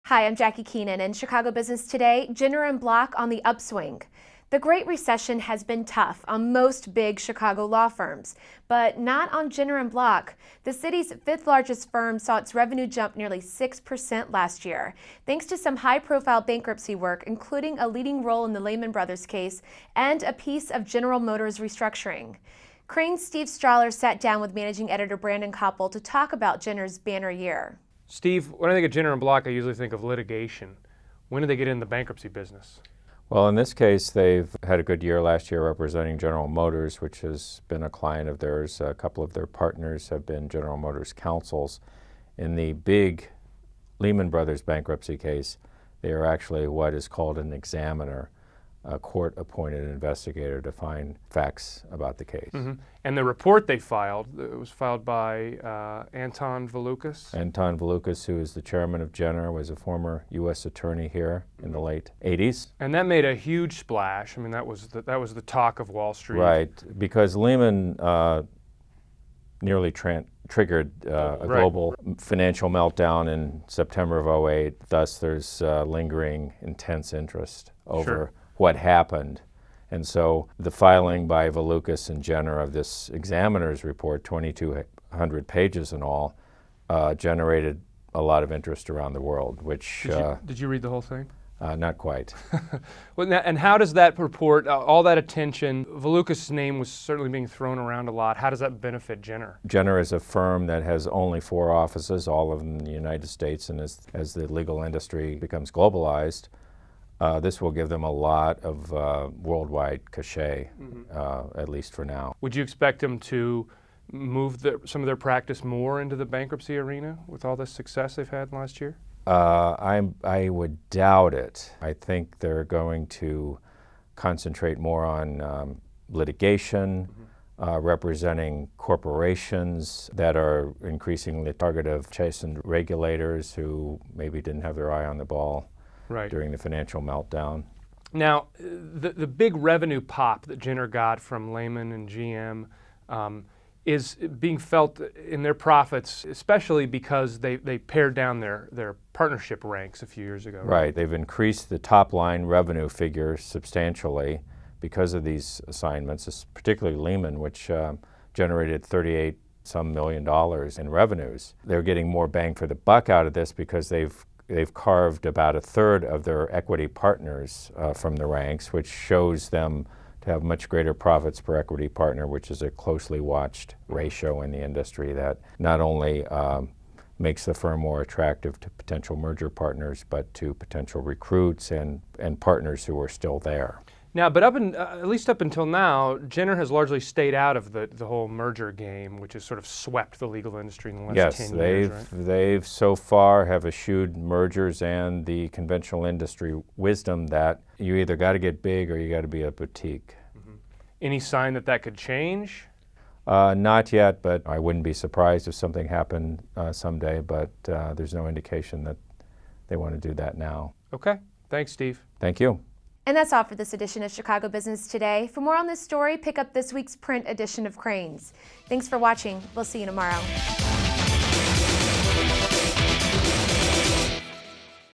Hi, I'm Jackie Keenan. In Chicago Business Today, Jenner Block on the upswing. The Great Recession has been tough on most big Chicago law firms, but not on Jenner Block. The city's fifth largest firm saw its revenue jump nearly 6% last year, thanks to some high-profile bankruptcy work, including a leading role in the Lehman Brothers case and a piece of General Motors restructuring. Crain's Steve Strahler sat down with managing editor Brandon Koppel to talk about Jenner's banner year. Steve, when I think of Jenner Block, I usually think of litigation. When did they get in the bankruptcy business? Well, in this case, they've had a good year last year representing General Motors, which has been a client of theirs. A couple of their partners have been General Motors counsels. In the big Lehman Brothers bankruptcy case, they are actually what is called an examiner, a court-appointed investigator to find facts about the case. Mm-hmm. And the report they filed, it was filed by Anton Valukas. Anton Valukas, who is the chairman of Jenner, was a former U.S. attorney here in the late 80s. And that made a huge splash. I mean, that was the talk of Wall Street. Right, because Lehman nearly triggered a global financial meltdown in September of '08. Thus, there's lingering intense interest over what happened. And so the filing by Valukas and Jenner of this examiner's report, 2,200 pages in all, generated a lot of interest around the world, which... Did you read the whole thing? Not quite. Well, and how does that report, all that attention, Valukas' name was certainly being thrown around a lot. How does that benefit Jenner? Jenner is a firm that has only 4 offices, all of them in the United States, and as the legal industry becomes globalized, this will give them a lot of worldwide cachet, at least for now. Would you expect them to move some of their practice more into the bankruptcy arena with all the success they've had last year? I would doubt it. I think they're going to concentrate more on litigation, representing corporations that are increasingly the target of chastened regulators who maybe didn't have their eye on the ball during the financial meltdown. Now, the big revenue pop that Jenner got from Lehman and GM is being felt in their profits, especially because they pared down their partnership ranks a few years ago. Right. They've increased the top line revenue figure substantially because of these assignments, particularly Lehman, which generated $38 some million in revenues. They're getting more bang for the buck out of this because they've carved about a third of their equity partners from the ranks, which shows them to have much greater profits per equity partner, which is a closely watched ratio in the industry that not only makes the firm more attractive to potential merger partners, but to potential recruits and partners who are still there. Now, but at least up until now, Jenner has largely stayed out of the whole merger game, which has sort of swept the legal industry in the last 10 years, right? Yes, they've so far have eschewed mergers and the conventional industry wisdom that you either got to get big or you got to be a boutique. Any sign that that could change? Not yet, but I wouldn't be surprised if something happened someday, but there's no indication that they want to do that now. Okay. Thanks, Steve. Thank you. And that's all for this edition of Chicago Business Today. For more on this story, pick up this week's print edition of Crain's. Thanks for watching. We'll see you tomorrow.